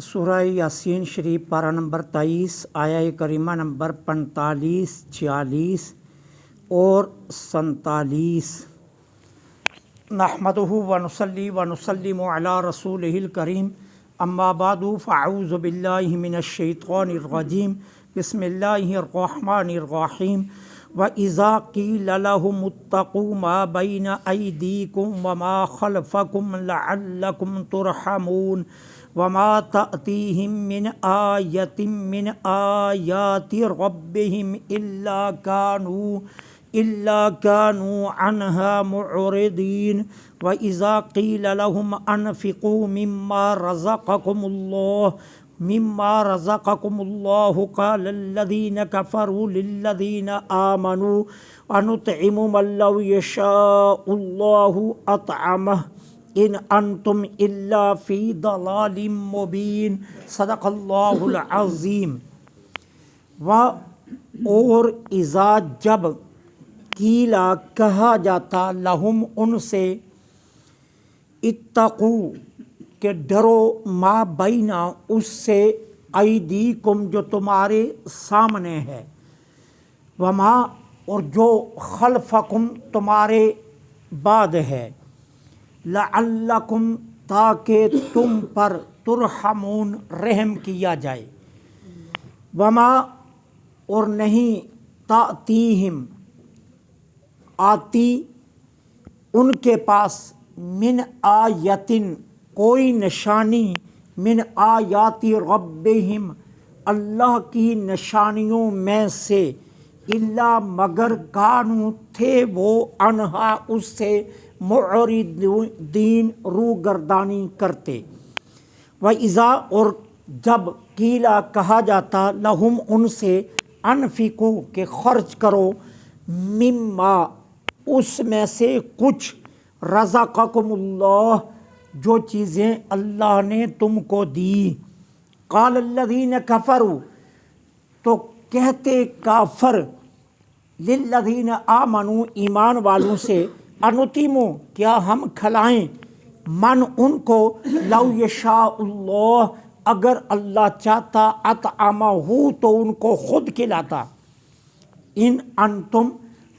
سورہ یاسین شریف پارہ نمبر 23 آیہ کریمہ نمبر 45، 46 اور 47۔ نحمدہ ونصلی ونسلم علی رسولہ الکریم، اما بعد فاعوذ باللہ من الشیطان الرجیم، بسم اللہ الرحمن الرحیم۔ وَإِذَا قِيلَ لَهُمُ اتَّقُوا مَا بَيْنَ أَيْدِيكُمْ وَمَا خَلْفَكُمْ لَعَلَّكُمْ تُرْحَمُونَ وَمَا تَأْتِيهِمْ مِنْ آيَةٍ مِنْ آيَاتِ رَبِّهِمْ إِلَّا كَانُوا عَنْهَا مُعْرِضِينَ وَإِذَا قِيلَ لَهُمْ أَنْفِقُوا مما رزقكم الله قال الذين كفروا للذين آمنوا أنطعم من لو يشاء الله أطعمه إن أنتم إلا في ضلال مبين۔ صدق اللہ العظیم۔ اور اذا جب قیلا کہا جاتا لہم ان سے، اتقو کہ ڈرو، ما بینا اس سے، ایدیکم جو تمہارے سامنے ہے، وما اور جو خلفکم تمہارے بعد ہے، لعلکم تاکہ تم پر ترحمون رحم کیا جائے، وما اور نہیں، تأتیہم آتی ان کے پاس، من آیتن کوئی نشانی، من آیاتی ربہم اللہ کی نشانیوں میں سے، الا مگر کانو تھے وہ، انہا اس سے، معرضین روگردانی کرتے۔ وَإِذَا اور جب قیلا کہا جاتا لہم ان سے، انفقوا کہ خرچ کرو، مما اس میں سے کچھ، رزقکم اللہ جو چیزیں اللہ نے تم کو دی، قال الذین کفروا تو کہتے کافر، للذین آمنوا ایمان والوں سے، انطعموا کیا ہم کھلائیں، من ان کو، لو یشاء اللہ اگر اللہ چاہتا، اطعمہ تو ان کو خود کھلاتا، ان انتم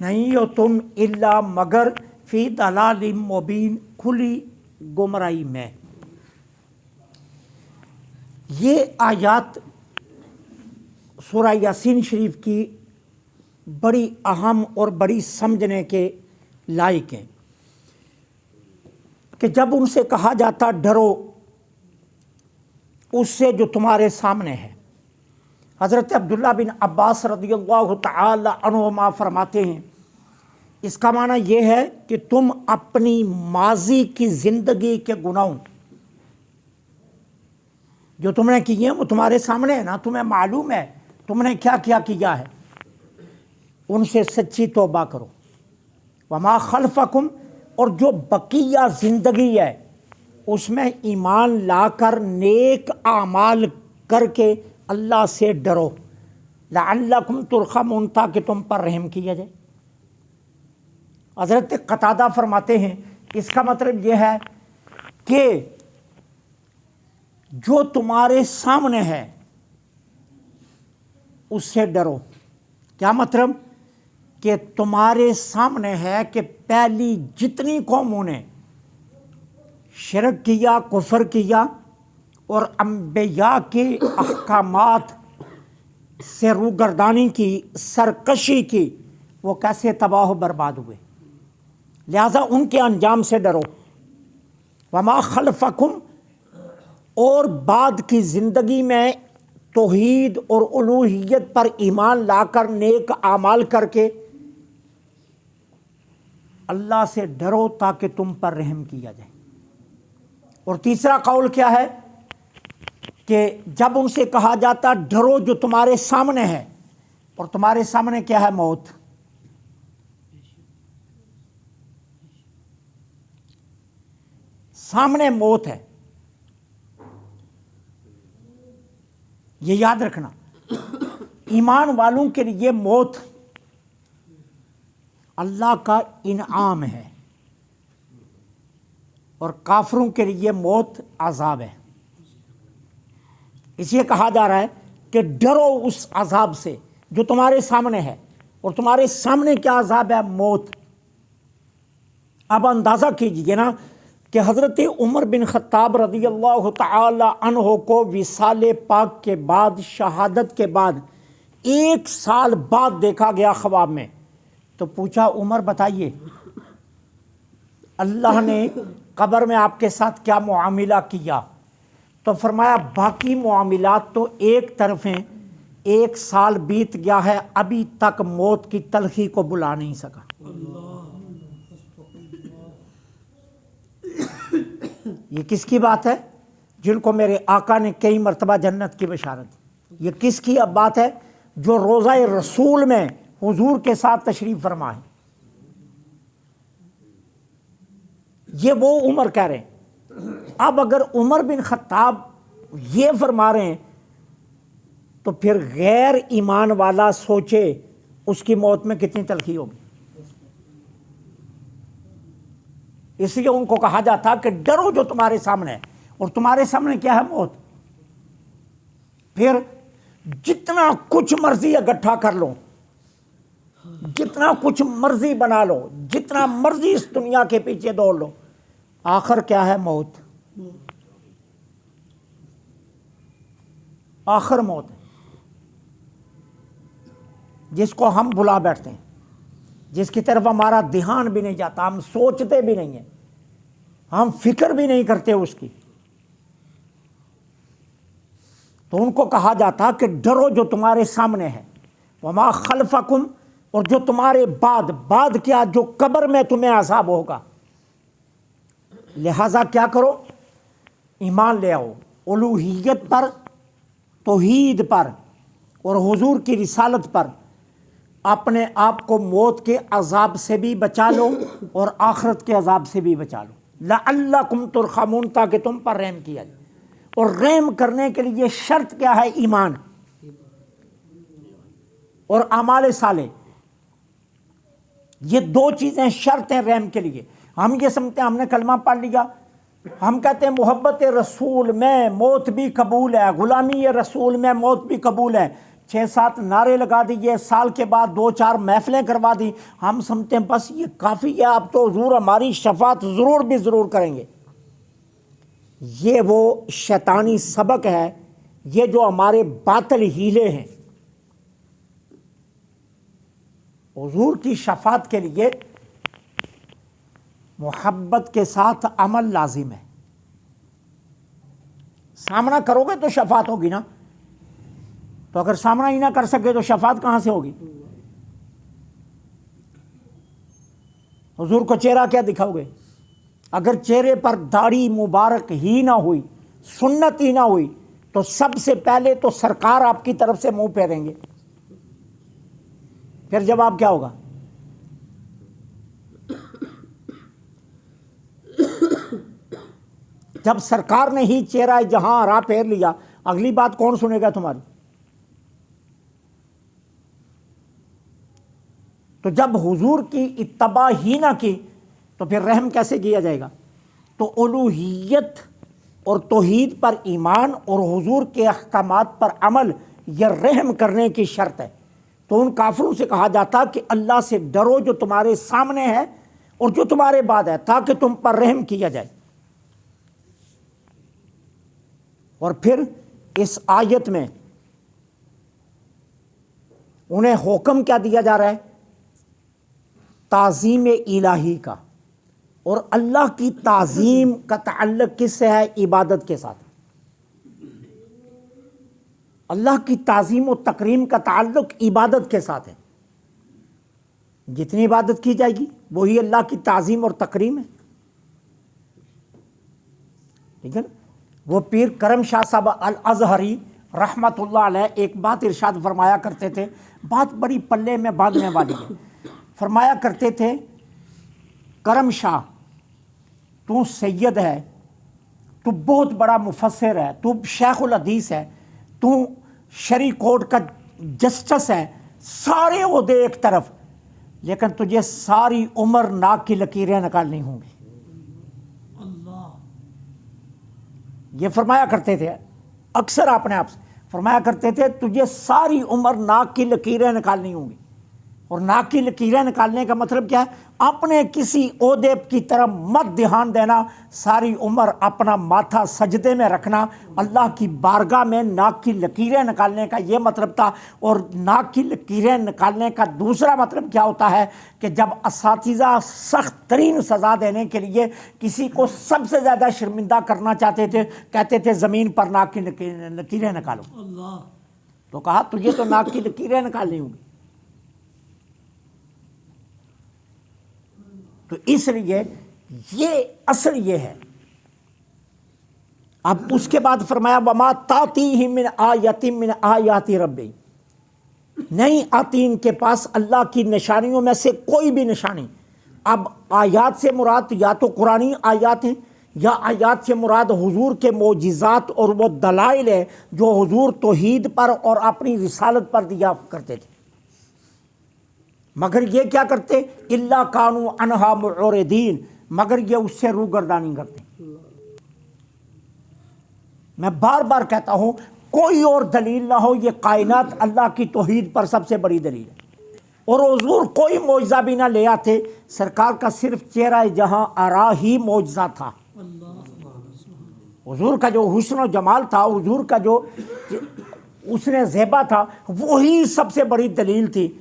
نہیں ہو تم، الا مگر، فی ضلال مبین کھلی گمراہی میں۔ یہ آیات سورہ یاسین شریف کی بڑی اہم اور بڑی سمجھنے کے لائق ہیں کہ جب ان سے کہا جاتا ڈرو اس سے جو تمہارے سامنے ہے۔ حضرت عبداللہ بن عباس رضی اللہ تعالی عنہما فرماتے ہیں، اس کا معنی یہ ہے کہ تم اپنی ماضی کی زندگی کے گناہوں جو تم نے کیے ہیں وہ تمہارے سامنے ہے نا، تمہیں معلوم ہے تم نے کیا کیا کیا ہے، ان سے سچی توبہ کرو۔ وما خلفکم اور جو بقیہ زندگی ہے اس میں ایمان لا کر نیک اعمال کر کے اللہ سے ڈرو، لعلکم ترحمون تاکہ تم پر رحم کیا جائے۔ حضرت قتادہ فرماتے ہیں اس کا مطلب یہ ہے کہ جو تمہارے سامنے ہے اس سے ڈرو۔ کیا مطلب؟ کہ تمہارے سامنے ہے کہ پہلی جتنی قوموں نے شرک کیا، کفر کیا اور انبیاء کے احکامات سے روگردانی کی، سرکشی کی، وہ کیسے تباہ و برباد ہوئے، لہذا ان کے انجام سے ڈرو۔ وما خلفکم اور بعد کی زندگی میں توحید اور الوہیت پر ایمان لا کر نیک اعمال کر کے اللہ سے ڈرو تاکہ تم پر رحم کیا جائے۔ اور تیسرا قول کیا ہے کہ جب ان سے کہا جاتا ڈرو جو تمہارے سامنے ہے، اور تمہارے سامنے کیا ہے؟ موت۔ سامنے موت ہے، یہ یاد رکھنا۔ ایمان والوں کے لیے موت اللہ کا انعام ہے، اور کافروں کے لیے موت عذاب ہے۔ اس لیے کہا جا رہا ہے کہ ڈرو اس عذاب سے جو تمہارے سامنے ہے، اور تمہارے سامنے کیا عذاب ہے؟ موت۔ اب اندازہ کیجئے نا کہ حضرت عمر بن خطاب رضی اللہ تعالی عنہ کو وصال پاک کے بعد، شہادت کے بعد 1 سال بعد دیکھا گیا خواب میں، تو پوچھا عمر بتائیے اللہ نے قبر میں آپ کے ساتھ کیا معاملہ کیا؟ تو فرمایا باقی معاملات تو ایک طرف ہیں، 1 سال بیت گیا ہے، ابھی تک موت کی تلخی کو بلا نہیں سکا۔ یہ کس کی بات ہے؟ جن کو میرے آقا نے کئی مرتبہ جنت کی بشارت دی۔ یہ کس کی اب بات ہے؟ جو روضہ رسول میں حضور کے ساتھ تشریف فرما ہے۔ یہ وہ عمر کہہ رہے ہیں۔ اب اگر عمر بن خطاب یہ فرما رہے ہیں تو پھر غیر ایمان والا سوچے اس کی موت میں کتنی تلخی ہوگی۔ اس لیے ان کو کہا جاتا کہ ڈرو جو تمہارے سامنے ہے، اور تمہارے سامنے کیا ہے؟ موت۔ پھر جتنا کچھ مرضی اکٹھا کر لو، جتنا کچھ مرضی بنا لو، جتنا مرضی اس دنیا کے پیچھے دوڑ لو، آخر کیا ہے؟ موت۔ آخر موت ہے، جس کو ہم بھلا بیٹھتے ہیں، جس کی طرف ہمارا دھیان بھی نہیں جاتا، ہم سوچتے بھی نہیں ہیں، ہم فکر بھی نہیں کرتے اس کی۔ تو ان کو کہا جاتا کہ ڈرو جو تمہارے سامنے ہے، وما خلفکم، اور جو تمہارے بعد کیا؟ جو قبر میں تمہیں عذاب ہوگا۔ لہذا کیا کرو؟ ایمان لے آؤ الوہیت پر، توحید پر، اور حضور کی رسالت پر۔ اپنے آپ کو موت کے عذاب سے بھی بچا لو اور آخرت کے عذاب سے بھی بچا لو، لعلکم ترحمون، تاکہ تم پر رحم کیا جائے۔ اور رحم کرنے کے لیے شرط کیا ہے؟ ایمان اور اعمال صالح۔ یہ 2 چیزیں شرط ہیں رحم کے لیے۔ ہم یہ سمجھتے ہیں ہم نے کلمہ پڑھ لیا، ہم کہتے ہیں محبت رسول میں موت بھی قبول ہے، غلامی رسول میں موت بھی قبول ہے، 6-7 نعرے لگا دیے، سال کے بعد 2-4 محفلیں کروا دی، ہم سمجھتے ہیں بس یہ کافی ہے، اب تو حضور ہماری شفاعت ضرور بھی ضرور کریں گے۔ یہ وہ شیطانی سبق ہے، یہ جو ہمارے باطل ہیلے ہیں۔ حضور کی شفاعت کے لیے محبت کے ساتھ عمل لازم ہے۔ سامنا کرو گے تو شفاعت ہوگی نا، تو اگر سامنا ہی نہ کر سکے تو شفاعت کہاں سے ہوگی؟ حضور کو چہرہ کیا دکھاؤ گے؟ اگر چہرے پر داڑھی مبارک ہی نہ ہوئی، سنت ہی نہ ہوئی، تو سب سے پہلے تو سرکار آپ کی طرف سے منہ پھیریں گے، پھر جواب کیا ہوگا؟ جب سرکار نے ہی چہرہ جہاں راہ پھیر لیا، اگلی بات کون سنے گا تمہاری؟ تو جب حضور کی اتباع ہی نہ کی تو پھر رحم کیسے کیا جائے گا؟ تو الوہیت اور توحید پر ایمان اور حضور کے احکامات پر عمل، یہ رحم کرنے کی شرط ہے۔ تو ان کافروں سے کہا جاتا کہ اللہ سے ڈرو جو تمہارے سامنے ہے اور جو تمہارے بعد ہے، تاکہ تم پر رحم کیا جائے۔ اور پھر اس آیت میں انہیں حکم کیا دیا جا رہا ہے؟ تعظیم الہی کا۔ اور اللہ کی تعظیم کا تعلق کس سے ہے؟ عبادت کے ساتھ۔ اللہ کی تعظیم و تکریم کا تعلق عبادت کے ساتھ ہے۔ جتنی عبادت کی جائے گی وہی اللہ کی تعظیم اور تکریم ہے، ٹھیک ہے نا؟ وہ پیر کرم شاہ صاحب الازہری رحمۃ اللہ علیہ ایک بات ارشاد فرمایا کرتے تھے، بات بڑی پلے میں باندھنے والی ہے۔ فرمایا کرتے تھے کرم شاہ تو سید ہے، تو بہت بڑا مفسر ہے، تو شیخ الحدیث ہے، تو شرعی کورٹ کا جسٹس ہے، سارے عہدے ایک طرف، لیکن تجھے ساری عمر ناک کی لکیریں نکالنی ہوں گی۔ یہ فرمایا کرتے تھے اکثر اپنے آپ سے فرمایا کرتے تھے تجھے ساری عمر ناک کی لکیریں نکالنی ہوں گی. اور ناک کی لکیریں نکالنے کا مطلب کیا ہے؟ اپنے کسی عہدے کی طرف مت دھیان دینا، ساری عمر اپنا ماتھا سجدے میں رکھنا. اللہ کی بارگاہ میں ناک کی لکیریں نکالنے کا یہ مطلب تھا. اور ناک کی لکیریں نکالنے کا دوسرا مطلب کیا ہوتا ہے کہ جب اساتذہ سخت ترین سزا دینے کے لیے کسی کو سب سے زیادہ شرمندہ کرنا چاہتے تھے، کہتے تھے زمین پر ناک کی لکیریں نکالو. تو کہا تجھے تو ناک کی لکیریں نکالنی ہوں گی. تو اس لیے یہ اصل یہ ہے. اب اس کے بعد فرمایا وما تاتیہم من آیۃ من آیات ربی، نہیں آتی ان کے پاس اللہ کی نشانیوں میں سے کوئی بھی نشانی. اب آیات سے مراد یا تو قرآنی آیات ہیں یا آیات سے مراد حضور کے معجزات اور وہ دلائل ہیں جو حضور توحید پر اور اپنی رسالت پر دیا کرتے تھے. مگر یہ کیا کرتے؟ الا کانوا عنہا معرضین، مگر یہ اس سے روگردانی کرتے. میں بار بار کہتا ہوں کوئی اور دلیل نہ ہو، یہ کائنات اللہ کی توحید پر سب سے بڑی دلیل ہے. اور حضور کوئی معجزہ بھی نہ لے آتے، سرکار کا صرف چہرہ جہاں آرا ہی معجزہ تھا. حضور کا جو حسن و جمال تھا، حضور کا جو حسن زیبا تھا، وہی سب سے بڑی دلیل تھی.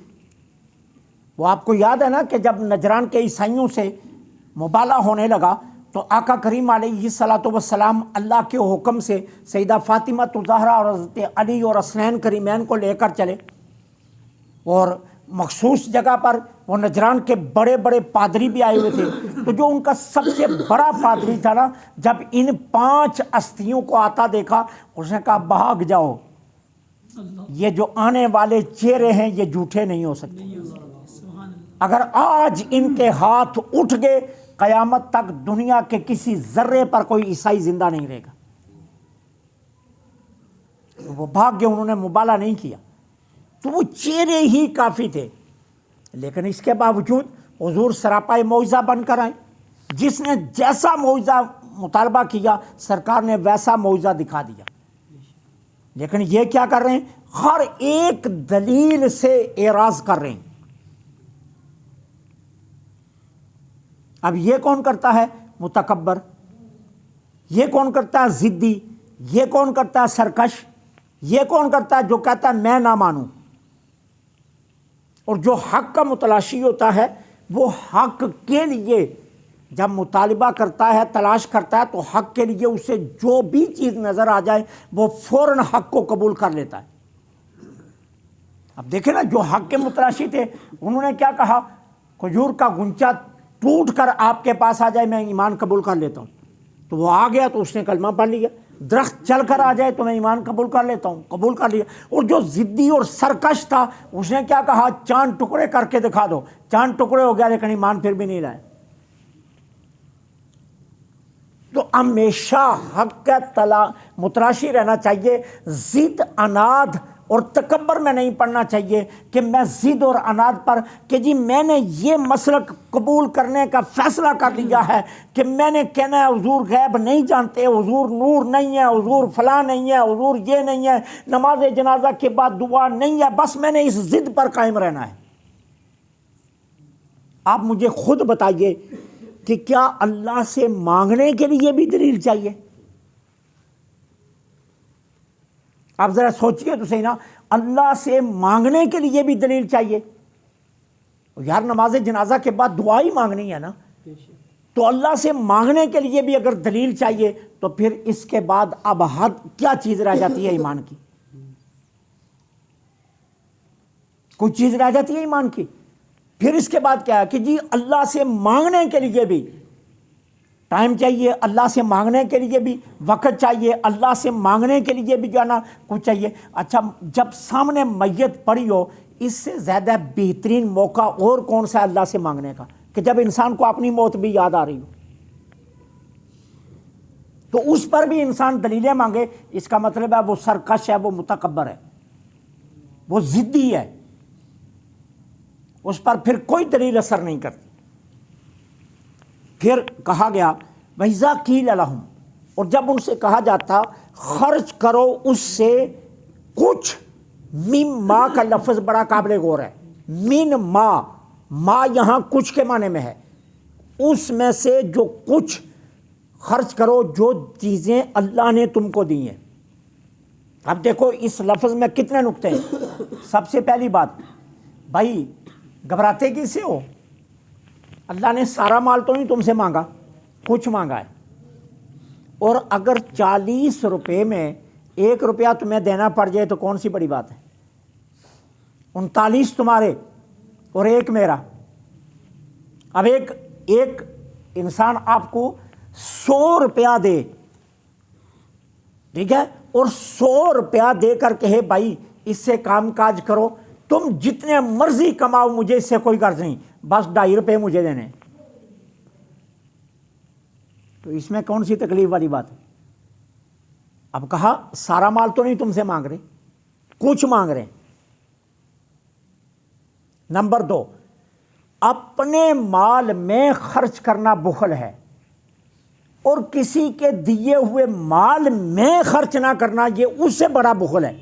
وہ آپ کو یاد ہے نا کہ جب نجران کے عیسائیوں سے مبالغہ ہونے لگا تو آقا کریم علیہ الصلوۃ والسلام اللہ کے حکم سے سیدہ فاطمہ الزہرا اور حضرت علی اور حسنین کریمین کو لے کر چلے. اور مخصوص جگہ پر وہ نجران کے بڑے بڑے پادری بھی آئے ہوئے تھے. تو جو ان کا سب سے بڑا پادری تھا نا، جب ان 5 ہستیوں کو آتا دیکھا اس نے کہا بھاگ جاؤ، یہ جو آنے والے چہرے ہیں یہ جھوٹے نہیں ہو سکتے. اگر آج ان کے ہاتھ اٹھ گئے قیامت تک دنیا کے کسی ذرے پر کوئی عیسائی زندہ نہیں رہے گا. وہ بھاگ گئے، انہوں نے مبالغہ نہیں کیا. تو وہ چہرے ہی کافی تھے. لیکن اس کے باوجود حضور سراپا معجزہ بن کر آئے. جس نے جیسا معجزہ مطالبہ کیا سرکار نے ویسا معجزہ دکھا دیا. لیکن یہ کیا کر رہے ہیں؟ ہر ایک دلیل سے اعراض کر رہے ہیں. اب یہ کون کرتا ہے؟ متکبر. یہ کون کرتا ہے؟ ضدی. یہ کون کرتا ہے؟ سرکش. یہ کون کرتا ہے جو کہتا ہے میں نہ مانوں. اور جو حق کا متلاشی ہوتا ہے وہ حق کے لیے جب مطالبہ کرتا ہے، تلاش کرتا ہے، تو حق کے لیے اسے جو بھی چیز نظر آ جائے وہ فوراً حق کو قبول کر لیتا ہے. اب دیکھیں نا، جو حق کے متلاشی تھے انہوں نے کیا کہا؟ کھجور کا گنچا ٹوٹ کر آپ کے پاس آ جائے میں ایمان قبول کر لیتا ہوں. تو وہ آ گیا تو اس نے کلمہ پڑھ لیا. درخت چل کر آ جائے تو میں ایمان قبول کر لیتا ہوں، قبول کر لیا. اور جو ضدی اور سرکش تھا اس نے کیا کہا؟ چاند ٹکڑے کر کے دکھا دو. چاند ٹکڑے ہو گیا لیکن ایمان پھر بھی نہیں لائے. تو ہمیشہ حق کا متلاشی رہنا چاہیے. ضد، اناد اور تکبر میں نہیں پڑنا چاہیے کہ میں ضد اور اناد پر کہ جی میں نے یہ مسلک قبول کرنے کا فیصلہ کر لیا ہے کہ میں نے کہنا ہے حضور غیب نہیں جانتے، حضور نور نہیں ہے، حضور فلاں نہیں ہے، حضور یہ نہیں ہے، نماز جنازہ کے بعد دعا نہیں ہے. بس میں نے اس ضد پر قائم رہنا ہے. آپ مجھے خود بتائیے کہ کیا اللہ سے مانگنے کے لیے بھی دلیل چاہیے؟ آپ ذرا سوچئے تو صحیح نا، اللہ سے مانگنے کے لیے بھی دلیل چاہیے. یار نماز جنازہ کے بعد دعا ہی مانگنی ہے نا، تو اللہ سے مانگنے کے لیے بھی اگر دلیل چاہیے تو پھر اس کے بعد اب حد کیا چیز رہ جاتی ہے ایمان کی؟ کوئی چیز رہ جاتی ہے ایمان کی؟ پھر اس کے بعد کیا ہے کہ جی اللہ سے مانگنے کے لیے بھی ٹائم چاہیے، اللہ سے مانگنے کے لیے بھی وقت چاہیے، اللہ سے مانگنے کے لیے بھی جو ہے نا کچھ چاہیے. اچھا جب سامنے میت پڑی ہو، اس سے زیادہ بہترین موقع اور کون سا ہے اللہ سے مانگنے کا کہ جب انسان کو اپنی موت بھی یاد آ رہی ہو. تو اس پر بھی انسان دلیلیں مانگے، اس کا مطلب ہے وہ سرکش ہے، وہ متکبر ہے، وہ ضدی ہے. اس پر پھر کوئی دلیل اثر نہیں کرتی. پھر کہا گیا وَإِذَا قِيلَ لَهُمْ، اور جب ان سے کہا جاتا خرچ کرو اس سے کچھ، مما کا لفظ بڑا قابل غور ہے، من ما یہاں کچھ کے معنی میں ہے، اس میں سے جو کچھ خرچ کرو جو چیزیں اللہ نے تم کو دی ہیں۔ اب دیکھو اس لفظ میں کتنے نقطے ہیں۔ سب سے پہلی بات، بھائی گھبراتے کس سے ہو؟ اللہ نے سارا مال تو نہیں تم سے مانگا، کچھ مانگا ہے، اور اگر 40 روپے میں 1 روپیہ تمہیں دینا پڑ جائے تو کون سی بڑی بات ہے؟ 39 تمہارے اور 1 میرا۔ اب ایک انسان آپ کو 100 روپیہ دے، ٹھیک ہے، اور 100 روپیہ دے کر کہے بھائی اس سے کام کاج کرو، تم جتنے مرضی کماؤ مجھے اس سے کوئی غرض نہیں، بس 2.5 روپے مجھے دینے، تو اس میں کون سی تکلیف والی بات ہے؟ اب کہا سارا مال تو نہیں تم سے مانگ رہے، کچھ مانگ رہے ہیں۔ نمبر 2، اپنے مال میں خرچ کرنا بخل ہے، اور کسی کے دیے ہوئے مال میں خرچ نہ کرنا یہ اس سے بڑا بخل ہے۔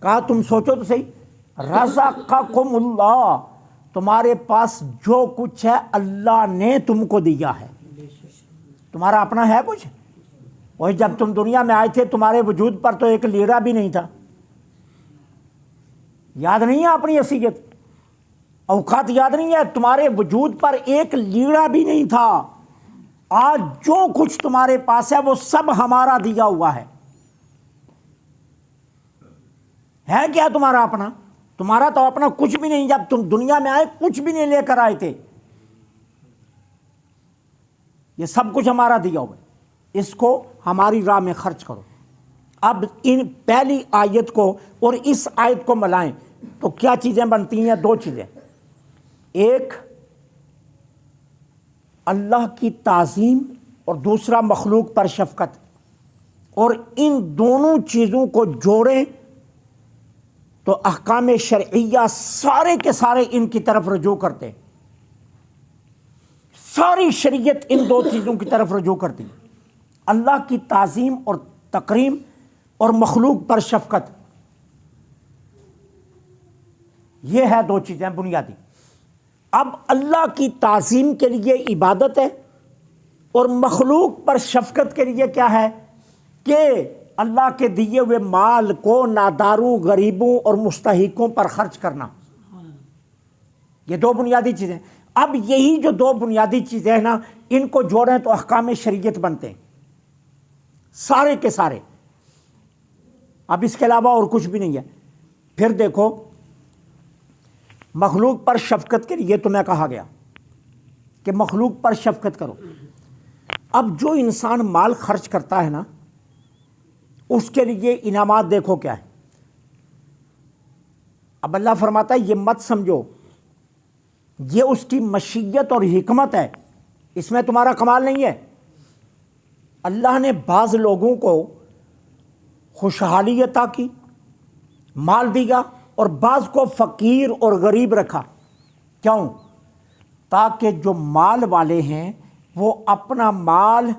کہا تم سوچو تو صحیح، رزقکم اللہ، تمہارے پاس جو کچھ ہے اللہ نے تم کو دیا ہے، تمہارا اپنا ہے کچھ؟ وہی جب تم دنیا میں آئے تھے تمہارے وجود پر تو 1 لیرہ بھی نہیں تھا، یاد نہیں ہے اپنی حیثیت؟ اوقات یاد نہیں ہے؟ تمہارے وجود پر 1 لیرہ بھی نہیں تھا، آج جو کچھ تمہارے پاس ہے وہ سب ہمارا دیا ہوا ہے کیا تمہارا اپنا؟ تمہارا تو اپنا کچھ بھی نہیں، جب تم دنیا میں آئے کچھ بھی نہیں لے کر آئے تھے، یہ سب کچھ ہمارا دیا ہوا ہے، اس کو ہماری راہ میں خرچ کرو۔ اب ان پہلی آیت کو اور اس آیت کو ملائیں تو کیا چیزیں بنتی ہیں؟ 2 چیزیں، ایک اللہ کی تعظیم اور دوسرا مخلوق پر شفقت، اور ان دونوں چیزوں کو جوڑیں تو احکام شرعیہ سارے کے سارے ان کی طرف رجوع کرتے، ساری شریعت ان 2 چیزوں کی طرف رجوع کرتی، اللہ کی تعظیم اور تکریم اور مخلوق پر شفقت، یہ ہے 2 چیزیں بنیادی۔ اب اللہ کی تعظیم کے لیے عبادت ہے اور مخلوق پر شفقت کے لیے کیا ہے کہ اللہ کے دیے ہوئے مال کو ناداروں، غریبوں اور مستحقوں پر خرچ کرنا، یہ 2 بنیادی چیزیں۔ اب یہی جو 2 بنیادی چیزیں ہیں نا، ان کو جوڑیں تو احکام شریعت بنتے ہیں سارے کے سارے، اب اس کے علاوہ اور کچھ بھی نہیں ہے۔ پھر دیکھو مخلوق پر شفقت کے لیے تمہیں کہا گیا کہ مخلوق پر شفقت کرو۔ اب جو انسان مال خرچ کرتا ہے نا، اس کے لیے انعامات دیکھو کیا ہے۔ اب اللہ فرماتا ہے یہ مت سمجھو یہ اس کی مشیت اور حکمت ہے، اس میں تمہارا کمال نہیں ہے۔ اللہ نے بعض لوگوں کو خوشحالی عطا کی، مال دیا، اور بعض کو فقیر اور غریب رکھا، کیوں؟ تاکہ جو مال والے ہیں وہ اپنا مال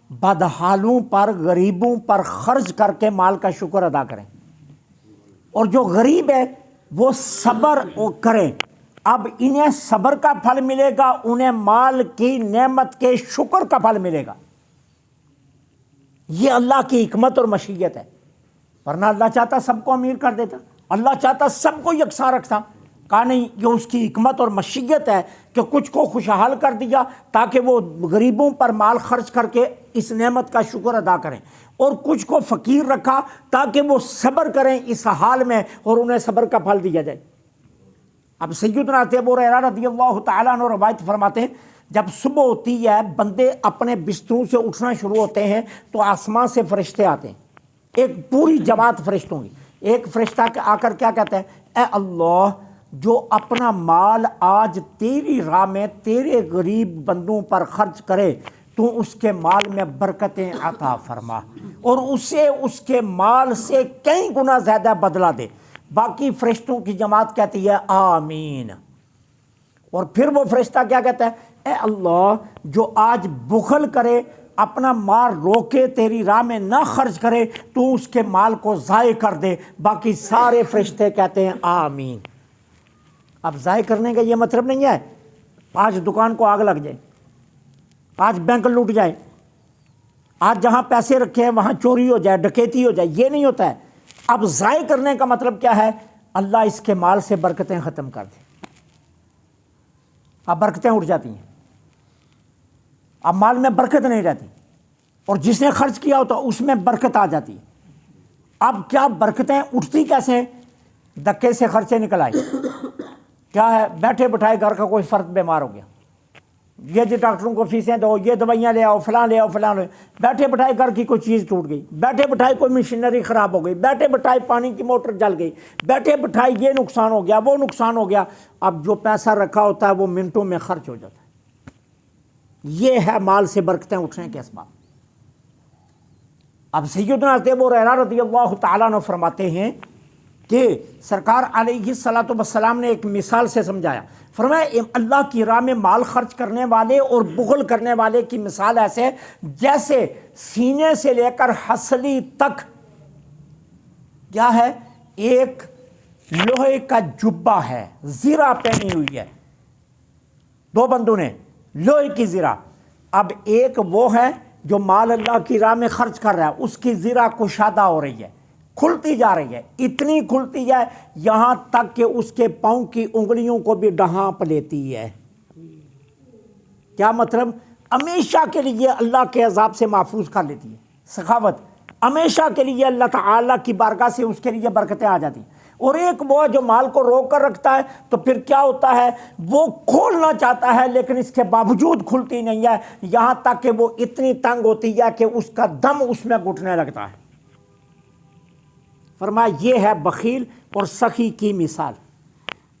بدحالوں پر، غریبوں پر خرچ کر کے مال کا شکر ادا کریں، اور جو غریب ہے وہ صبر کریں۔ اب انہیں صبر کا پھل ملے گا، انہیں مال کی نعمت کے شکر کا پھل ملے گا، یہ اللہ کی حکمت اور مشیت ہے۔ ورنہ اللہ چاہتا سب کو امیر کر دیتا، اللہ چاہتا سب کو یکساں رکھتا، کہا نہیں، یہ اس کی حکمت اور مشیت ہے کہ کچھ کو خوشحال کر دیا تاکہ وہ غریبوں پر مال خرچ کر کے اس نعمت کا شکر ادا کریں، اور کچھ کو فقیر رکھا تاکہ وہ صبر کریں اس حال میں اور انہیں صبر کا پھل دیا جائے۔ اب سیدنا ابو ہریرہ رضی اللہ تعالیٰ عنہ روایت فرماتے ہیں جب صبح ہوتی ہے بندے اپنے بستروں سے اٹھنا شروع ہوتے ہیں تو آسمان سے فرشتے آتے ہیں، ایک پوری جماعت فرشتوں کی۔ ایک فرشتہ آ کر کیا کہتا ہے؟ اے اللہ، جو اپنا مال آج تیری راہ میں تیرے غریب بندوں پر خرچ کرے تو اس کے مال میں برکتیں عطا فرما اور اسے اس کے مال سے کئی گنا زیادہ بدلہ دے۔ باقی فرشتوں کی جماعت کہتی ہے آمین۔ اور پھر وہ فرشتہ کیا کہتا ہے؟ اے اللہ، جو آج بخل کرے اپنا مال روکے، تیری راہ میں نہ خرچ کرے، تو اس کے مال کو ضائع کر دے۔ باقی سارے فرشتے کہتے ہیں آمین۔ اب ضائع کرنے کا یہ مطلب نہیں ہے آج دکان کو آگ لگ جائے، آج بینک لوٹ جائے، آج جہاں پیسے رکھے ہیں وہاں چوری ہو جائے، ڈکیتی ہو جائے، یہ نہیں ہوتا ہے۔ اب ضائع کرنے کا مطلب کیا ہے؟ اللہ اس کے مال سے برکتیں ختم کر دے۔ اب برکتیں اٹھ جاتی ہیں، اب مال میں برکت نہیں رہتی، اور جس نے خرچ کیا ہوتا اس میں برکت آ جاتی ہے۔ اب کیا برکتیں اٹھتی کیسے ہیں؟ دھکے سے خرچے نکل آئے، کیا ہے، بیٹھے بٹھائے گھر کا کوئی فرد بیمار ہو گیا، یہ جی ڈاکٹروں کو فیسیں دو، یہ دوائیاں لے آؤ، فلاں لے آؤ، فلاں لے آؤ، بیٹھے بٹھائے گھر کی کوئی چیز ٹوٹ گئی، بیٹھے بٹھائے کوئی مشینری خراب ہو گئی، بیٹھے بٹھائے پانی کی موٹر جل گئی، بیٹھے بٹھائے یہ نقصان ہو گیا، وہ نقصان ہو گیا۔ اب جو پیسہ رکھا ہوتا ہے وہ منٹوں میں خرچ ہو جاتا ہے۔ یہ ہے مال سے برکتیں اٹھنے کے اسباب۔ اب سیدنا ابو ہریرہ رضی اللہ تعالیٰ عنہ فرماتے ہیں کہ سرکار علیہ الصلوۃ والسلام نے ایک مثال سے سمجھایا، فرمایا اللہ کی راہ میں مال خرچ کرنے والے اور بخل کرنے والے کی مثال ایسے ہے جیسے سینے سے لے کر ہنسلی تک کیا ہے، ایک لوہے کا جبہ ہے، زرہ پہنی ہوئی ہے، دو بندوں نے لوہے کی زرہ۔ اب ایک وہ ہے جو مال اللہ کی راہ میں خرچ کر رہا ہے، اس کی زرہ کشادہ ہو رہی ہے، کھلتی جا رہی ہے، اتنی کھلتی ہے یہاں تک کہ اس کے پاؤں کی انگلیوں کو بھی ڈھانپ لیتی ہے۔ کیا مطلب؟ ہمیشہ کے لیے اللہ کے عذاب سے محفوظ کر لیتی ہے سخاوت، ہمیشہ کے لیے اللہ تعالیٰ کی بارگاہ سے اس کے لیے برکتیں آ جاتی ہیں۔ اور ایک وہ جو مال کو روک کر رکھتا ہے تو پھر کیا ہوتا ہے، وہ کھولنا چاہتا ہے لیکن اس کے باوجود کھلتی نہیں ہے، یہاں تک کہ وہ اتنی تنگ ہوتی ہے کہ اس کا دم اس میں گھٹنے لگتا ہے۔ فرمایا یہ ہے بخیل اور سخی کی مثال،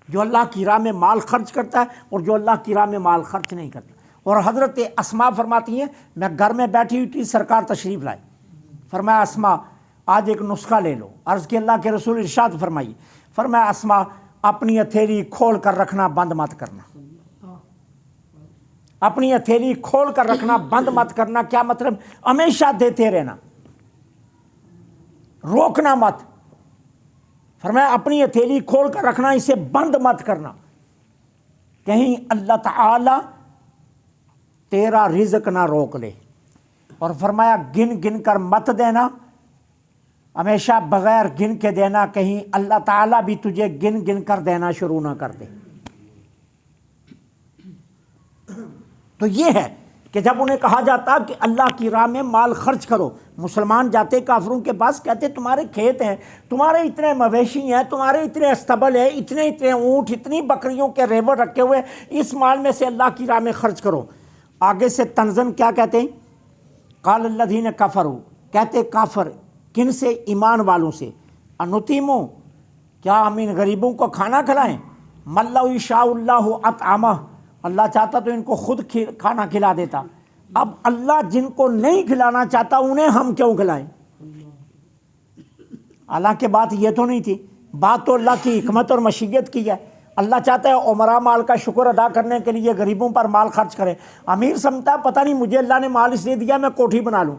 جو اللہ کی راہ میں مال خرچ کرتا ہے اور جو اللہ کی راہ میں مال خرچ نہیں کرتا۔ اور حضرت اسماء فرماتی ہیں میں گھر میں بیٹھی ہوئی تھی، سرکار تشریف لائے، فرمایا اسماء آج ایک نسخہ لے لو۔ عرض کہ اللہ کے رسول ارشاد فرمائیے، فرمایا اسماء اپنی ہتھیلی کھول کر رکھنا بند مت کرنا، اپنی ہتھیلی کھول کر رکھنا بند مت کرنا۔ کیا مطلب؟ ہمیشہ دیتے رہنا، روکنا مت۔ فرمایا اپنی ہتھیلی کھول کر رکھنا، اسے بند مت کرنا، کہیں اللہ تعالی تیرا رزق نہ روک لے۔ اور فرمایا گن گن کر مت دینا، ہمیشہ بغیر گن کے دینا، کہیں اللہ تعالیٰ بھی تجھے گن گن کر دینا شروع نہ کر دے۔ تو یہ ہے کہ جب انہیں کہا جاتا کہ اللہ کی راہ میں مال خرچ کرو، مسلمان جاتے کافروں کے پاس، کہتے تمہارے کھیت ہیں، تمہارے اتنے مویشی ہیں، تمہارے اتنے استبل ہیں، اتنے اتنے اونٹ، اتنی بکریوں کے ریوڑ رکھے ہوئے، اس مال میں سے اللہ کی راہ میں خرچ کرو۔ آگے سے تنزن کیا کہتے ہیں؟ قال الذین کفروا، کہتے کافر، کن سے؟ ایمان والوں سے، انتیمو، کیا ہم ان غریبوں کو کھانا کھلائیں؟ من لو یشاء اللہ اطعمہ، اللہ چاہتا تو ان کو خود کھانا کھلا دیتا۔ اب اللہ جن کو نہیں کھلانا چاہتا انہیں ہم کیوں کھلائیں؟ حالانکہ بات یہ تو نہیں تھی، بات تو اللہ کی حکمت اور مشیت کی ہے۔ اللہ چاہتا ہے عمرہ مال کا شکر ادا کرنے کے لیے غریبوں پر مال خرچ کرے۔ امیر سمجھتا ہے پتہ نہیں مجھے اللہ نے مال اس لیے دیا میں کوٹھی بنا لوں،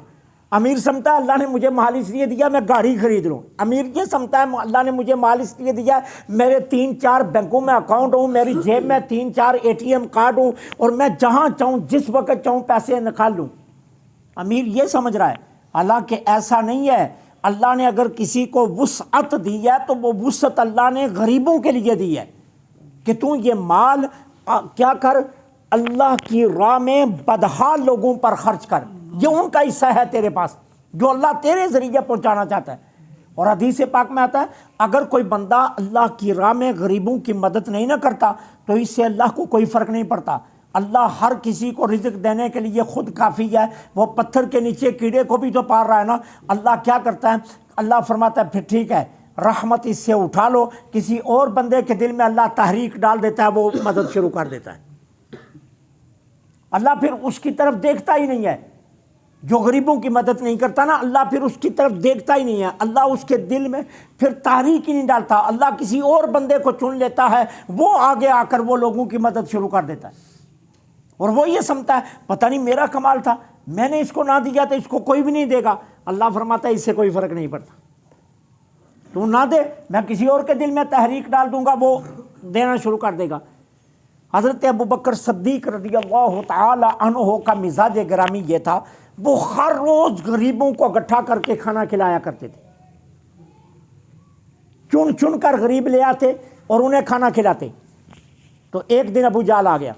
امیر سمجھتا ہے اللہ نے مجھے مال اس لیے دیا میں گاڑی خرید لوں، امیر یہ سمجھتا ہے اللہ نے مجھے مال اس لیے دیا میرے 3-4 بینکوں میں اکاؤنٹ ہوں، میری جیب میں 3-4 ATM کارڈ ہوں اور میں جہاں چاہوں جس وقت چاہوں پیسے نکال لوں۔ امیر یہ سمجھ رہا ہے، حالانکہ ایسا نہیں ہے۔ اللہ نے اگر کسی کو وسعت دی ہے تو وہ وسعت اللہ نے غریبوں کے لیے دی ہے کہ تو یہ مال کیا کر، اللہ کی راہ میں بدحال لوگوں پر خرچ کر، یہ ان کا حصہ ہے تیرے پاس جو اللہ تیرے ذریعے پہنچانا چاہتا ہے۔ اور حدیث پاک میں آتا ہے اگر کوئی بندہ اللہ کی راہ میں غریبوں کی مدد نہیں نہ کرتا تو اس سے اللہ کو کوئی فرق نہیں پڑتا۔ اللہ ہر کسی کو رزق دینے کے لیے خود کافی ہے، وہ پتھر کے نیچے کیڑے کو بھی تو پال رہا ہے نا۔ اللہ کیا کرتا ہے؟ اللہ فرماتا ہے پھر ٹھیک ہے، رحمت اس سے اٹھا لو، کسی اور بندے کے دل میں اللہ تحریک ڈال دیتا ہے، وہ مدد شروع کر دیتا ہے۔ اللہ پھر اس کی طرف دیکھتا ہی نہیں ہے، جو غریبوں کی مدد نہیں کرتا نا، اللہ پھر اس کی طرف دیکھتا ہی نہیں ہے، اللہ اس کے دل میں پھر تحریک ہی نہیں ڈالتا، اللہ کسی اور بندے کو چن لیتا ہے، وہ آگے آ کر وہ لوگوں کی مدد شروع کر دیتا ہے۔ اور وہ یہ سمجھتا ہے پتہ نہیں میرا کمال تھا، میں نے اس کو نہ دیا تو اس کو کوئی بھی نہیں دے گا۔ اللہ فرماتا ہے اس سے کوئی فرق نہیں پڑتا، تو نہ دے، میں کسی اور کے دل میں تحریک ڈال دوں گا، وہ دینا شروع کر دے گا۔ حضرت ابوبکر صدیق رضی اللہ تعالی عنہ کا مزاج گرامی یہ تھا، وہ ہر روز غریبوں کو اکٹھا کر کے کھانا کھلایا کرتے تھے، چن چن کر غریب لے آتے اور انہیں کھانا کھلاتے۔ تو ایک دن ابو جہل آ گیا،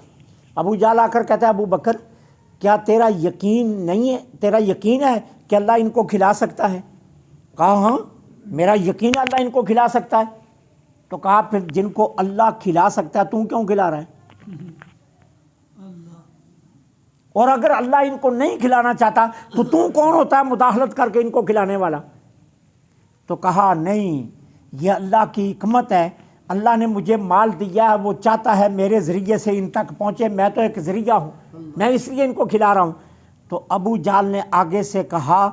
ابو جہل آ کر کہتا ہے ابو بکر کیا تیرا یقین نہیں ہے، تیرا یقین ہے کہ اللہ ان کو کھلا سکتا ہے؟ کہا ہاں میرا یقین ہے اللہ ان کو کھلا سکتا ہے۔ تو کہا پھر جن کو اللہ کھلا سکتا ہے تو کیوں کھلا رہا ہے؟ اور اگر اللہ ان کو نہیں کھلانا چاہتا تو کون ہوتا ہے مداخلت کر کے ان کو کھلانے والا؟ تو کہا نہیں، یہ اللہ کی حکمت ہے، اللہ نے مجھے مال دیا ہے، وہ چاہتا ہے میرے ذریعے سے ان تک پہنچے، میں تو ایک ذریعہ ہوں، میں اس لیے ان کو کھلا رہا ہوں۔ تو ابو جہل نے آگے سے کہا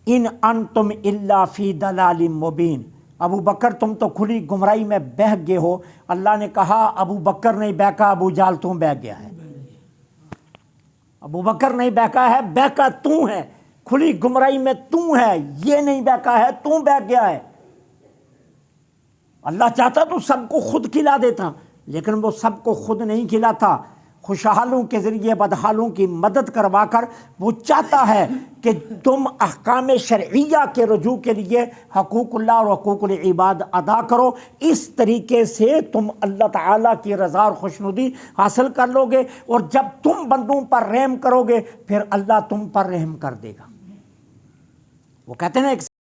ان انتم الا فی ضلال مبین، ابو بکر تم تو کھلی گمراہی میں بہک گئے ہو۔ اللہ نے کہا ابو بکر نہیں بہکا، ابو جہل تم بہک گیا ہے۔ ابو بکر نہیں بہکا ہے، بہکا تو ہے، کھلی گمراہی میں تو ہے، یہ نہیں بہکا ہے، تو بہک گیا ہے۔ اللہ چاہتا تو سب کو خود کھلا دیتا، لیکن وہ سب کو خود نہیں کھلاتا، خوشحالوں کے ذریعے بدحالوں کی مدد کروا کر وہ چاہتا ہے کہ تم احکام شرعیہ کے رجوع کے لیے حقوق اللہ اور حقوق العباد ادا کرو، اس طریقے سے تم اللہ تعالیٰ کی رضا اور خوشنودی حاصل کر لو گے، اور جب تم بندوں پر رحم کرو گے پھر اللہ تم پر رحم کر دے گا۔ وہ کہتے ہیں نا ایک